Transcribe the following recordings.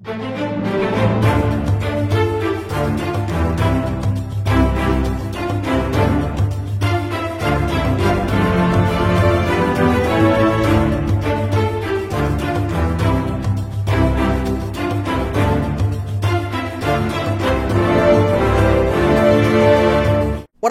What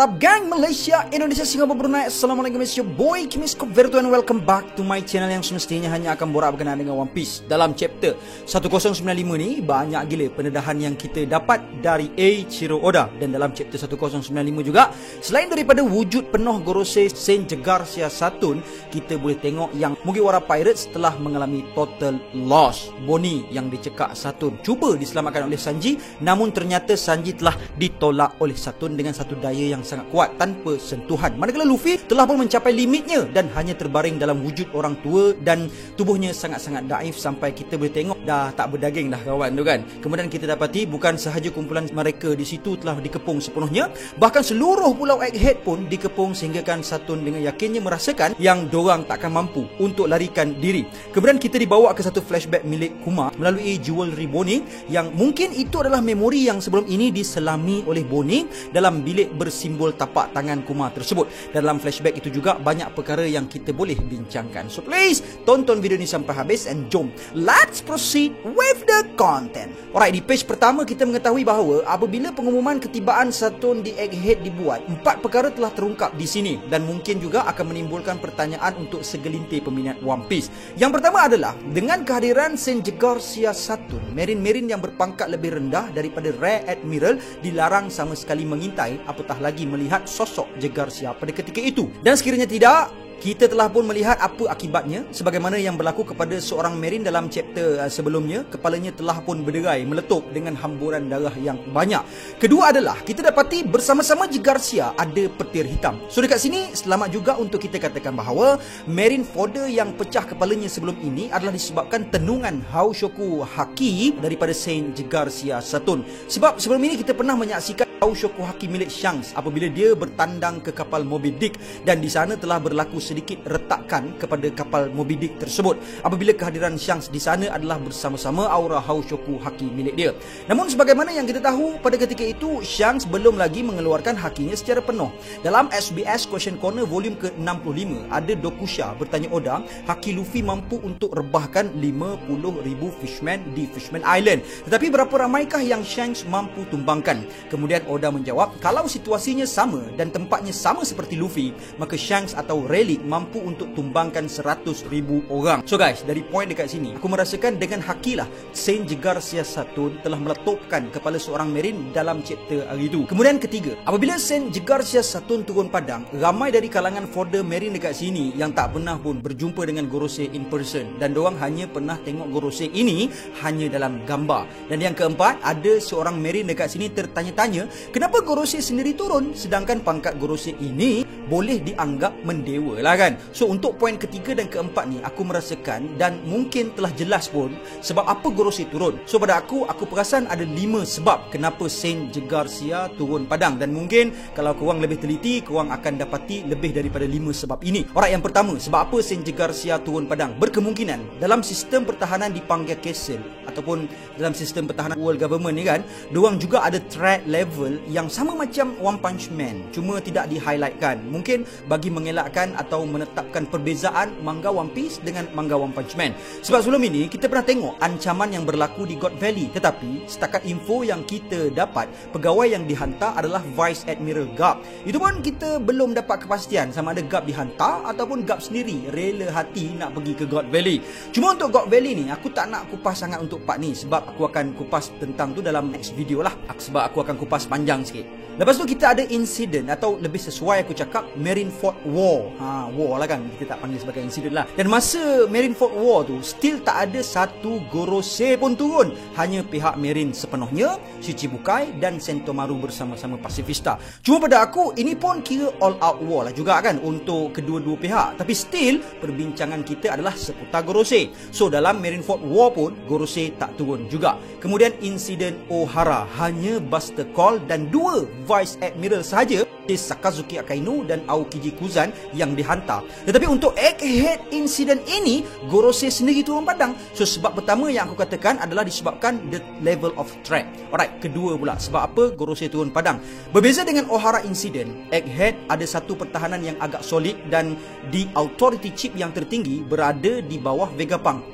up gang, Malaysia, Indonesia, Singapura, Brunei. Assalamualaikum, it's your boy Kimis Koverto and welcome back to my channel yang semestinya hanya akan borak berkenaan dengan One Piece. Dalam chapter 1095 ni banyak gila pendedahan yang kita dapat dari Eiichiro Oda. Dan dalam chapter 1095 juga, selain daripada wujud penuh Gorosei Senjegar Sia Satun, kita boleh tengok yang Mugiwara Pirates telah mengalami total loss. Bonnie yang dicekak Satun cuba diselamatkan oleh Sanji, namun ternyata Sanji telah ditolak oleh Satun dengan satu daya yang sangat kuat tanpa sentuhan. Manakala Luffy telah pun mencapai limitnya dan hanya terbaring dalam wujud orang tua dan tubuhnya sangat-sangat daif sampai kita boleh tengok dah tak berdaging dah kawan tu kan. Kemudian kita dapati bukan sahaja kumpulan mereka di situ telah dikepung sepenuhnya, bahkan seluruh pulau Egghead pun dikepung sehinggakan Satun dengan yakinnya merasakan yang dorang takkan mampu untuk larikan diri. Kemudian kita dibawa ke satu flashback milik Kuma melalui jewelry Bonnie yang mungkin itu adalah memori yang sebelum ini diselami oleh Bonnie dalam bilik bersimbol tapak tangan Kuma tersebut. Dalam flashback itu juga banyak perkara yang kita boleh bincangkan. So please tonton video ni sampai habis and jom let's proceed with the content. Alright, di page pertama kita mengetahui bahawa apabila pengumuman ketibaan Satun di Egghead dibuat, 4 perkara telah terungkap di sini dan mungkin juga akan menimbulkan pertanyaan untuk segelintir peminat One Piece. Yang pertama adalah dengan kehadiran Senjegar Sia Satun, Marine yang berpangkat lebih rendah daripada Rear Admiral dilarang sama sekali mengintai, apatah lagi melihat sosok Jegar Sia pada ketika itu. Dan sekiranya tidak, kita telah pun melihat apa akibatnya sebagaimana yang berlaku kepada seorang Marine dalam chapter sebelumnya. Kepalanya telah pun berderai meletup dengan hamburan darah yang banyak. Kedua adalah kita dapati bersama-sama Jegar Sia ada petir hitam. So dekat sini selamat juga untuk kita katakan bahawa Marine Fodder yang pecah kepalanya sebelum ini adalah disebabkan tenungan Haoshoku Haki daripada Saint Jegar Sia Satun. Sebab sebelum ini kita pernah menyaksikan Haoshoku Haki milik Shanks apabila dia bertandang ke kapal Moby Dick dan di sana telah berlaku sedikit retakan kepada kapal Moby Dick tersebut apabila kehadiran Shanks di sana adalah bersama-sama aura Haoshoku Haki milik dia. Namun sebagaimana yang kita tahu pada ketika itu Shanks belum lagi mengeluarkan hakinya secara penuh. Dalam SBS Question Corner volume ke-65 ada Dokusha bertanya Oda, haki Luffy mampu untuk rebahkan 50,000 fishman di Fishman Island. Tetapi berapa ramaikah yang Shanks mampu tumbangkan? Kemudian Oda menjawab, kalau situasinya sama dan tempatnya sama seperti Luffy, maka Shanks atau Rayleigh mampu untuk tumbangkan 100,000 orang. So guys, dari poin dekat sini, aku merasakan dengan hakilah Saint Jegar Sia Satun telah meletupkan kepala seorang Marine dalam chapter hari itu. Kemudian ketiga, apabila Saint Jegar Sia Satun turun padang, ramai dari kalangan Fodder Marine dekat sini yang tak pernah pun berjumpa dengan Gorosei in person dan diorang hanya pernah tengok Gorosei ini hanya dalam gambar. Dan yang keempat, ada seorang Marine dekat sini tertanya-tanya kenapa Gorosei sendiri turun sedangkan pangkat Gorosei ini boleh dianggap mendewa lah kan. So untuk poin ketiga dan keempat ni aku merasakan dan mungkin telah jelas pun sebab apa Gorosei turun. So pada aku perasan ada 5 sebab kenapa Saint Jegar Sia turun padang dan mungkin kalau korang lebih teliti korang akan dapati lebih daripada 5 sebab ini. Alright, yang pertama, sebab apa Saint Jegar Sia turun padang? Berkemungkinan dalam sistem pertahanan di Pangia Castle ataupun dalam sistem pertahanan world government ni kan, diorang juga ada threat level yang sama macam One Punch Man, cuma tidak di-highlightkan. Mungkin bagi mengelakkan atau menetapkan perbezaan manga One Piece dengan manga One Punch Man. Sebab sebelum ini kita pernah tengok ancaman yang berlaku di God Valley, tetapi setakat info yang kita dapat, pegawai yang dihantar adalah Vice Admiral Garp. Itu pun kita belum dapat kepastian sama ada Garp dihantar ataupun Garp sendiri rela hati nak pergi ke God Valley. Cuma untuk God Valley ni aku tak nak kupas sangat untuk part ni sebab aku akan kupas tentang tu dalam next video lah, sebab aku akan kupas panjang sikit. Lepas tu kita ada insiden atau lebih sesuai aku cakap Marineford War. War lah kan, kita tak panggil sebagai insiden lah. Dan masa Marineford War tu still tak ada satu Gorosei pun turun. Hanya pihak Marine sepenuhnya, Shichibukai dan Sentomaru bersama-sama Pacifista. Cuma pada aku ini pun kira all out war lah juga kan untuk kedua-dua pihak. Tapi still perbincangan kita adalah seputar Gorosei. So dalam Marineford War pun Gorosei tak turun juga. Kemudian insiden Ohara, hanya Buster Call dan 2 Vice Admiral sahaja, Sakazuki Akainu dan Aokiji Kuzan yang dihantar. Tetapi untuk Egghead insiden ini, Gorosei sendiri turun padang. So sebab pertama yang aku katakan adalah disebabkan the level of threat. Alright, kedua pula sebab apa Gorosei turun padang. Berbeza dengan Ohara insiden, Egghead ada satu pertahanan yang agak solid dan di authority chip yang tertinggi berada di bawah Vegapunk.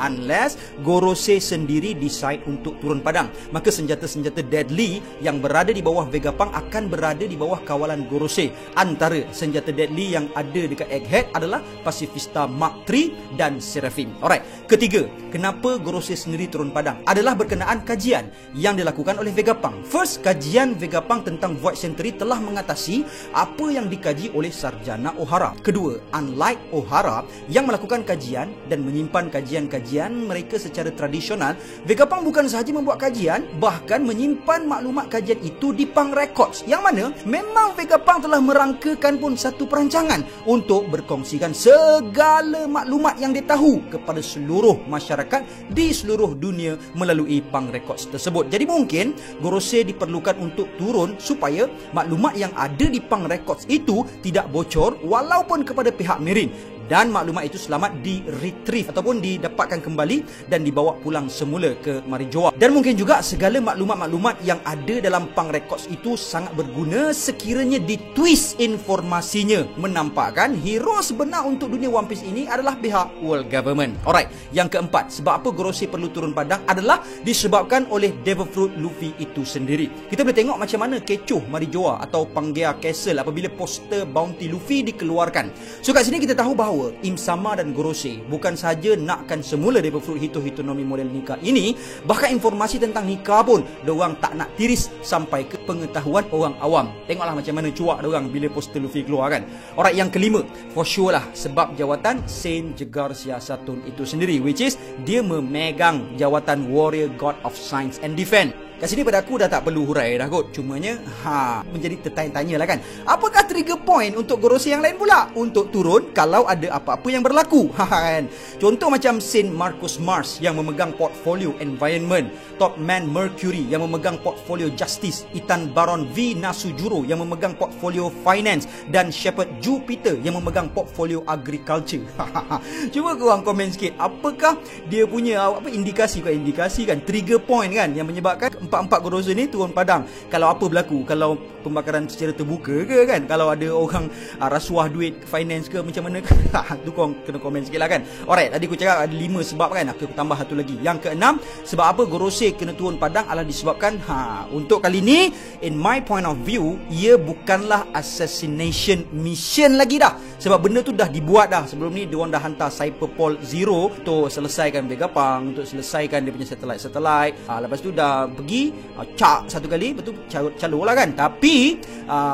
Unless Gorosei sendiri decide untuk turun padang, maka senjata-senjata deadly yang berada di bawah Vegapunk akan berada di bawah kawalan Gorosei. Antara senjata deadly yang ada dekat Egghead adalah Pacifista Mark III dan Seraphim. Alright, ketiga, kenapa Gorosei sendiri turun padang adalah berkenaan kajian yang dilakukan oleh Vegapunk. First, kajian Vegapunk tentang Void Century telah mengatasi apa yang dikaji oleh Sarjana Ohara. Kedua, unlike Ohara yang melakukan kajian dan menyimpan kajian-kajian mereka secara tradisional, Vegapunk bukan sahaja membuat kajian, bahkan menyimpan maklumat kajian itu di Punk Records, yang mana memang Vegapunk telah merangkakan pun satu perancangan untuk berkongsikan segala maklumat yang dia tahu kepada seluruh masyarakat di seluruh dunia melalui Punk Records tersebut. Jadi mungkin Gorosei diperlukan untuk turun supaya maklumat yang ada di Punk Records itu tidak bocor walaupun kepada pihak Marine, dan maklumat itu selamat di-retrieve ataupun didapatkan kembali dan dibawa pulang semula ke Marijoa. Dan mungkin juga segala maklumat-maklumat yang ada dalam Punk Records itu sangat berguna sekiranya ditwist informasinya, menampakkan hero sebenar untuk dunia One Piece ini adalah pihak World Government. Alright, yang keempat, sebab apa Gorosei perlu turun padang adalah disebabkan oleh Devil Fruit Luffy itu sendiri. Kita boleh tengok macam mana kecoh Marijoa atau Pangea Castle apabila poster Bounty Luffy dikeluarkan. So kat sini kita tahu bahawa Im Sama dan Gorosei bukan sahaja nakkan semula Devil Fruit Hitonomi model Nika ini, bahkan informasi tentang Nika pun diorang tak nak tiris sampai ke pengetahuan orang awam. Tengoklah macam mana cuak diorang bila poster Luffy keluar kan. Alright, yang kelima, for sure lah sebab jawatan Saint Jegar Siasatun itu sendiri, which is dia memegang jawatan Warrior God of Science and Defense. Kat sini pada aku dah tak perlu hurai dah kot. Cumanya menjadi tertanya-tanya lah kan, apakah trigger point untuk Gorosei yang lain pula untuk turun kalau ada apa-apa yang berlaku kan. Contoh macam Saint Marcus Mars yang memegang portfolio Environment, Topman Mercury yang memegang portfolio Justice, Ethan Baron V Nasujuro yang memegang portfolio Finance, dan Shepherd Jupiter yang memegang portfolio Agriculture. Cuba korang komen sikit, apakah dia punya indikasi kan, trigger point kan yang menyebabkan empat Gorosei ni turun padang. Kalau apa berlaku, kalau pembakaran secara terbuka ke kan, kalau ada orang rasuah duit finance ke macam mana ke, tu korang kena komen sikit lah kan. Alright, tadi aku cakap ada 5 sebab kan, aku tambah satu lagi. Yang keenam, sebab apa Gorosei kena turun padang adalah disebabkan untuk kali ni, in my point of view, ia bukanlah assassination mission lagi dah. Sebab benda tu dah dibuat dah. Sebelum ni diorang dah hantar Cyberpol Zero untuk selesaikan Vegapunk, untuk selesaikan dia punya satellite. Lepas tu dah pergi cak satu kali, betul calur lah kan. Tapi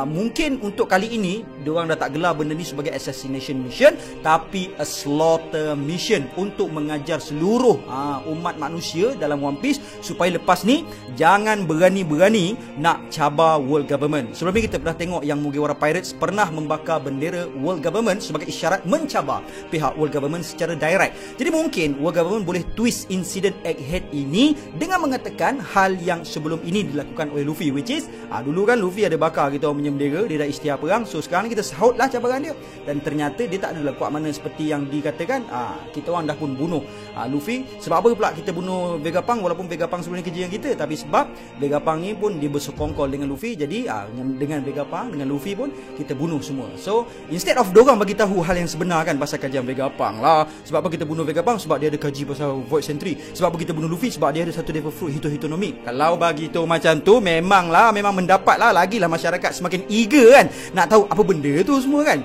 mungkin untuk kali ini diorang dah tak gelar benda ni sebagai assassination mission, tapi a slaughter mission untuk mengajar seluruh umat manusia dalam One Piece supaya lepas ni jangan berani-berani nak cabar World Government. Sebelum ni kita pernah tengok yang Mugiwara Pirates pernah membakar bendera World Government sebagai isyarat mencabar pihak World Government secara direct. Jadi mungkin World Government boleh twist insiden Egghead ini dengan mengatakan hal yang sebelum ini dilakukan oleh Luffy, which is dulu kan Luffy ada bakar kita orang punya bendera, dia dah isytihar perang, so sekarang ni kita sahutlah cabaran dia, dan ternyata dia tak adalah kuat mana seperti yang dikatakan. Kita orang dah pun bunuh Luffy. Sebab apa pula kita bunuh Vegapunk walaupun Vegapunk sebelum ni kerja yang kita, tapi sebab Vegapunk ni pun dia bersekongkol dengan Luffy, jadi dengan Vegapunk dengan Luffy pun kita bunuh semua. So instead of dorang bagi tahu hal yang sebenar kan pasal kajian Vegapunk lah, sebab apa kita bunuh Vegapunk, sebab dia ada kaji pasal Void Century, sebab apa kita bunuh Luffy, sebab dia ada satu Devil Fruit Hitonomi. Kalau bagi tu macam tu, memang mendapatlah lagilah masyarakat semakin eager kan nak tahu apa benda tu semua kan.